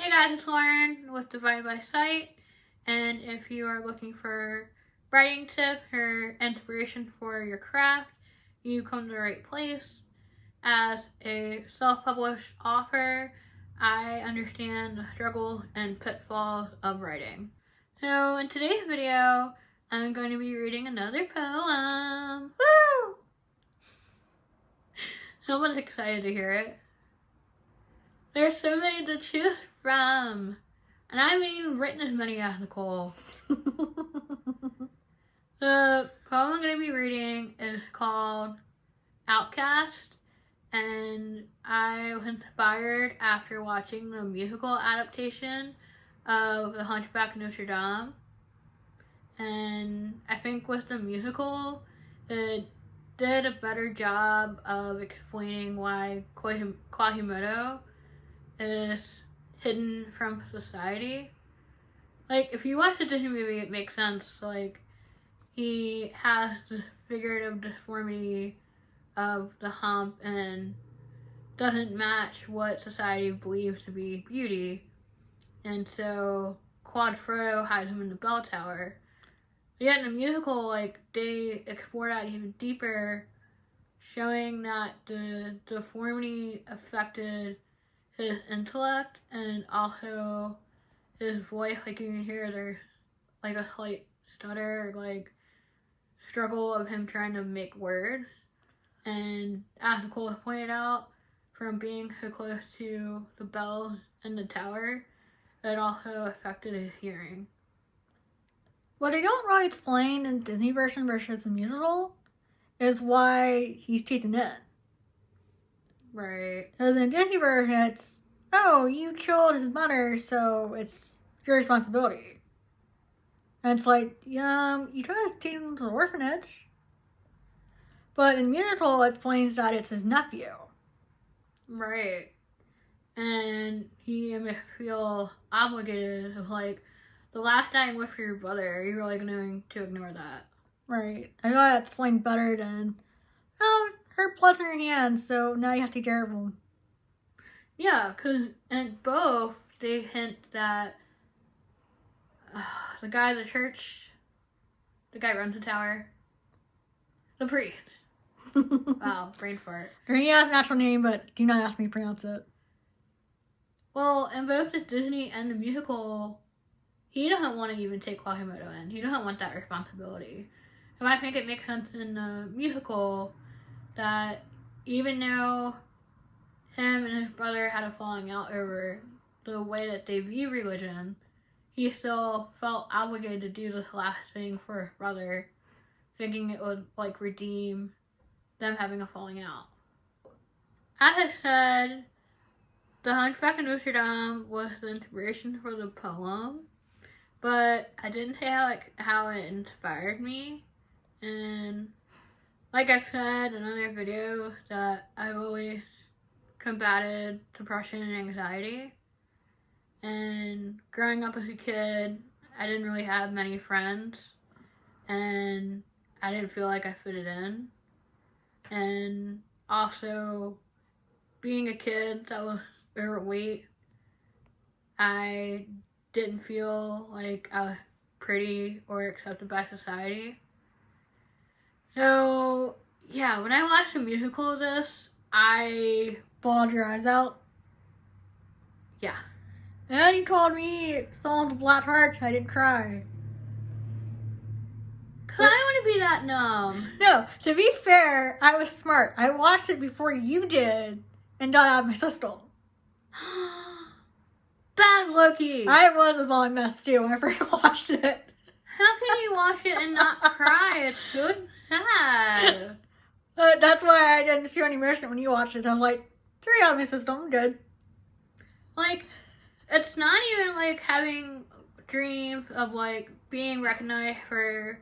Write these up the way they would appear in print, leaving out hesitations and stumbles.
Hey guys, it's Lauren with Divided by Sight, and if you are looking for writing tips or inspiration for your craft, you come to the right place. As a self-published author, I understand the struggles and pitfalls of writing. So in today's video, I'm going to be reading another poem. Woo! Someone's excited to hear it. There's so many to choose from, and I haven't even written as many as Nicole. The poem I'm going to be reading is called Outcast, and I was inspired after watching the musical adaptation of the Hunchback Notre. And I think with the musical, it did a better job of explaining why Quasimodo is hidden from society. Like, if you watch the Disney movie, it makes sense. Like, he has the figurative deformity of the hump and doesn't match what society believes to be beauty. And so Quadfro hides him in the bell tower. But yet in the musical, like, they explore that even deeper, showing that the deformity affected his intellect and also his voice. Like, you can hear there's like a slight stutter, like struggle of him trying to make words. And as Nicole has pointed out, from being so close to the bell and the tower, it also affected his hearing. What they don't really explain in the Disney version versus the musical is why he's taken in. Right. Because in the Disney version, it's, oh, you killed his mother, so it's your responsibility. And it's like, you just take him to the orphanage. But in the musical, it explains that it's his nephew. Right. And he may feel obligated of, like, the last time with your brother, you're really going to ignore that. Right. I know that explained better than, oh, her blood's in her hands, so now you have to take care of him. Yeah, because in both, they hint that the guy at the church, the guy who runs the tower, the priest. Wow, brain fart. He has an actual name, but do not ask me to pronounce it. Well, in both the Disney and the musical, he doesn't want to even take Quasimodo in. He doesn't want that responsibility. And I think it makes sense in the musical that even though him and his brother had a falling out over the way that they view religion, he still felt obligated to do this last thing for his brother, thinking it would, like, redeem them having a falling out. As I said, the Hunchback of Notre was the inspiration for the poem, but I didn't say how it inspired me. And like I've said in other videos, that I've always combated depression and anxiety. And growing up as a kid, I didn't really have many friends, and I didn't feel like I fitted in. And also, being a kid that was overweight, I didn't feel like I was pretty or accepted by society. So, yeah, when I watched the musical of this, I bawled your eyes out? Yeah. And then you called me someone with black hearts. I didn't cry. Cause I want to be that numb. No, to be fair, I was smart. I watched it before you did and got out of my system. Bad Loki. I was a bawling mess too when I first watched it. How can you watch it and not cry? It's so sad. That's why I didn't feel any emotion when you watched it. I was like, 3 out of my system, I'm good. Like, it's not even like having dreams of, like, being recognized for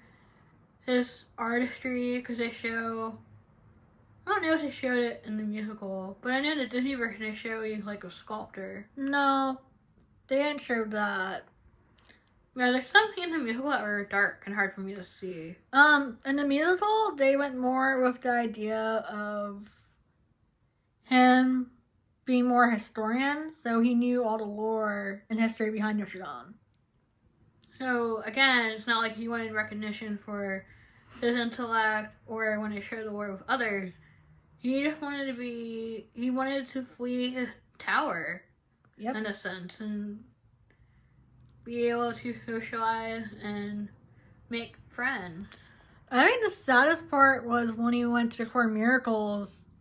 his artistry, because they show, I don't know if they showed it in the musical, but I know the Disney version they show he's like a sculptor. No, they didn't show that. Yeah, there's some scenes in the musical that were dark and hard for me to see. In the musical, they went more with the idea of him being more historian, so he knew all the lore and history behind Notre Dame. So, again, it's not like he wanted recognition for his intellect or when he shared the lore with others. He just wanted to flee his tower, Yep. in a sense, and be able to socialize and make friends. I think the saddest part was when he went to Court of Miracles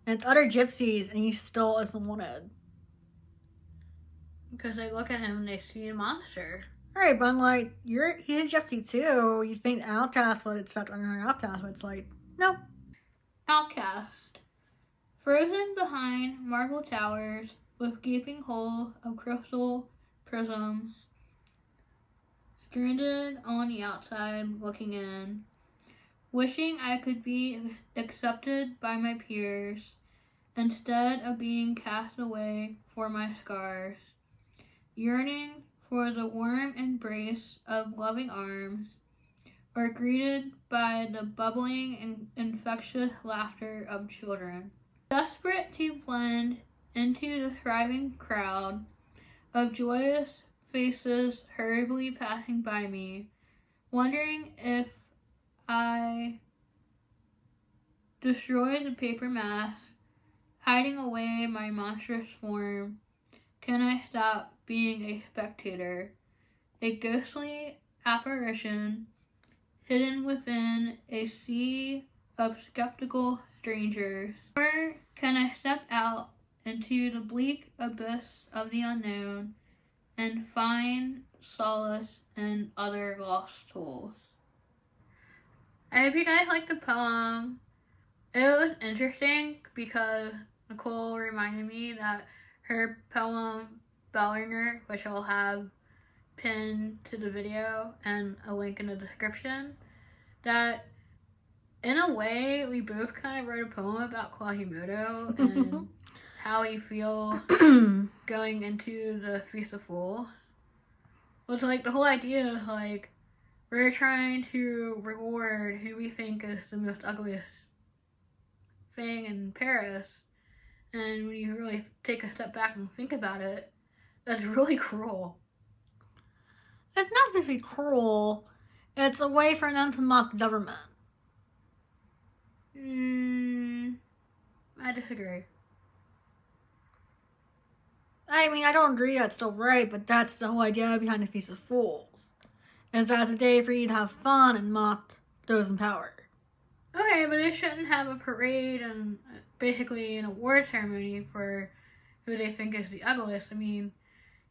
and it's other gypsies and he still isn't wanted. Because they look at him and they see a monster. Alright, but I'm like, he's a gypsy too. You'd think Outcast would accept another Outcast, but it's like, nope. Outcast. Frozen behind marble towers with gaping holes of crystal prisms. Stranded on the outside looking in. Wishing I could be accepted by my peers instead of being cast away for my scars. Yearning for the warm embrace of loving arms, or greeted by the bubbling and infectious laughter of children. Desperate to blend into the thriving crowd of joyous faces hurriedly passing by me, wondering if I destroy the paper mask, hiding away my monstrous form. Can I stop being a spectator, a ghostly apparition hidden within a sea of skeptical strangers? Or can I step out into the bleak abyss of the unknown and find solace in other lost souls? I hope you guys liked the poem. It was interesting because Nicole reminded me that her poem Bellringer, which I'll have pinned to the video and a link in the description, that in a way we both kind of wrote a poem about Quasimodo and how we feel going into the Feast of Fools. Which, like, the whole idea is, like, we're trying to reward who we think is the most ugliest thing in Paris. And when you really take a step back and think about it, that's really cruel. It's not supposed to be cruel. It's a way for them to mock the government. I disagree. I mean, I don't agree that's still right, but that's the whole idea behind the Feast of Fools. Is that it's a day for you to have fun and mock those in power. Okay, but they shouldn't have a parade and basically an award ceremony for who they think is the ugliest. I mean,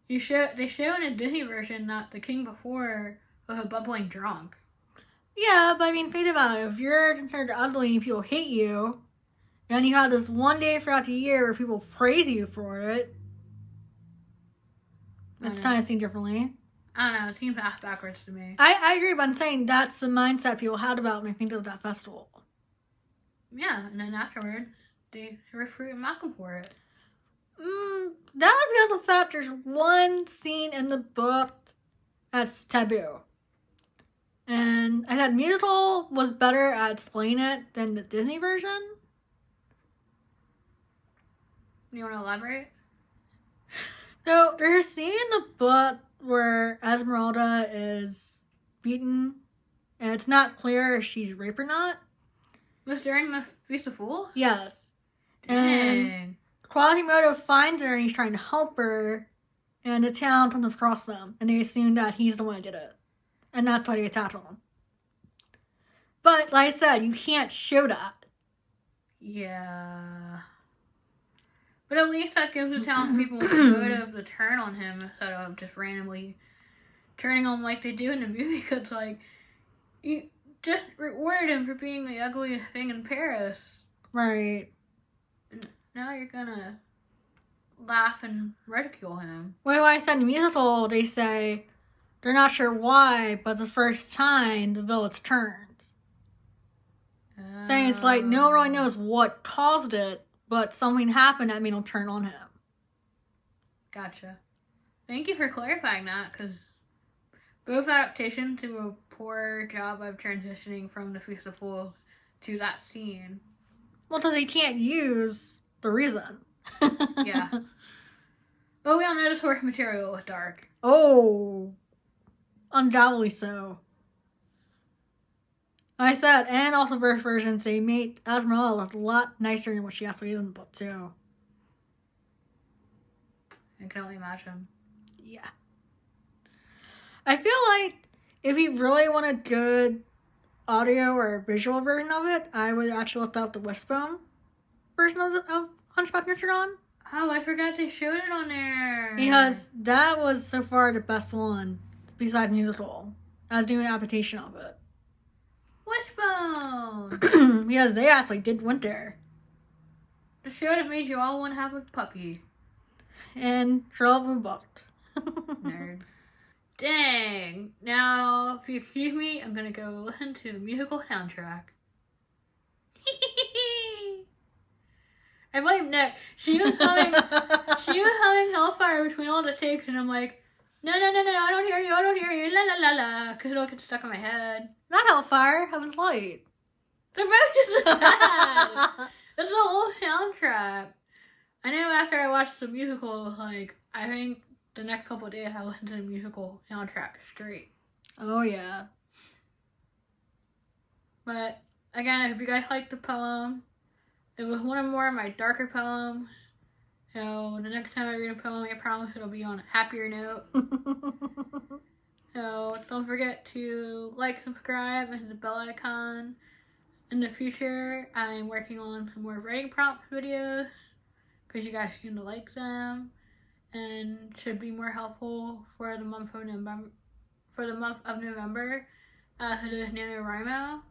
they show in a Disney version that the king before was a bubbling drunk. Yeah, but I mean, think about it. If you're considered ugly and people hate you, and you have this one day throughout the year where people praise you for it, it's kind of seen differently. I don't know, it seems half backwards to me. I agree, but I'm saying that's the mindset people had about when they think of that festival. Yeah, and then afterwards, they recruit and mock him for it. That because of the fact there's one scene in the book that's taboo. And I said musical was better at explaining it than the Disney version. You want to elaborate? So there's a scene in the book where Esmeralda is beaten, and it's not clear if she's raped or not. Was during the Feast of Fools? Yes. Dang. And Quasimodo finds her and he's trying to help her, and the town comes across them, and they assume that he's the one who did it. And that's why they attack him. But, like I said, you can't show that. Yeah. But at least that gives the town people motive to turn on him instead of just randomly turning on him like they do in the movie. Because, like, you just rewarded him for being the ugliest thing in Paris. Right. And now you're gonna laugh and ridicule him. Well, I said in the musical, they say they're not sure why, but the first time the village turned. Saying it's like no one really knows what caused it, but something happened that made them turn on him. Gotcha. Thank you for clarifying that, because both adaptations do a poor job of transitioning from the Feast of Fools to that scene. Well, because they can't use the reason. Yeah. But we all know the source material was dark. Oh, undoubtedly so. Like I said, and also verse versions, they made Esmeralda look a lot nicer than what she actually is in the book, too. I can only imagine. Yeah. I feel like if you really want a good audio or visual version of it, I would actually look up the Wishbone version of Hunchback Notre. Oh, I forgot they showed it on there. Because that was so far the best one, besides musical, as doing an adaptation of it. Wishbone! Because they actually did Winter. The show that made you all want to have a puppy. And 12 were booked. Nerd. Dang. Now, if you excuse me, I'm gonna go listen to the musical soundtrack. I blame Nick. She was humming Hellfire between all the takes, and I'm like, no, I don't hear you, la la la la, because it'll get stuck in my head. Not Hellfire, Heaven's Light. They're both just as bad. It's the whole soundtrack. I know after I watched the musical, like, I think the next couple of days I'll listen to the musical soundtrack straight. Oh, yeah. But, again, I hope you guys liked the poem. It was one of more of my darker poems. So, the next time I read a poem, I promise it'll be on a happier note. So, don't forget to like, subscribe, and hit the bell icon. In the future, I'm working on some more writing prompt videos, because you guys seem to like them, and should be more helpful for the month of November. As it is NaNoWriMo,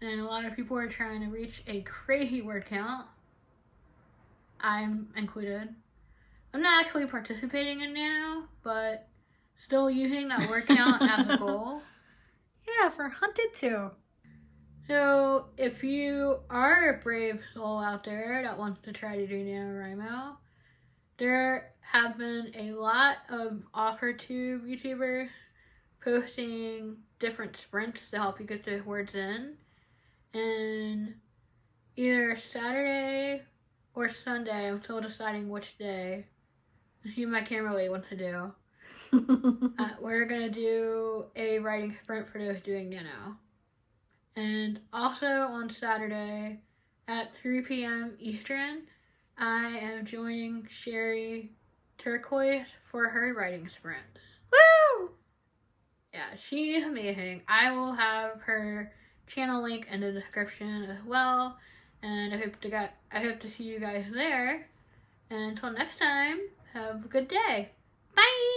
and a lot of people are trying to reach a crazy word count. I'm included. I'm not actually participating in Nano, but still using that word count as a goal. Yeah, for Hunted too. So, if you are a brave soul out there that wants to try to do NaNoWriMo, there have been a lot of Authortube YouTubers posting different sprints to help you get those words in. And either Saturday or Sunday, I'm still deciding which day, you might can't really what to do. We're going to do a writing sprint for those doing Nano. And also on Saturday at 3 p.m. Eastern, I am joining Sherry Turquoise for her writing sprint. Woo! Yeah, she is amazing. I will have her channel link in the description as well. And I hope to see you guys there. And until next time, have a good day. Bye!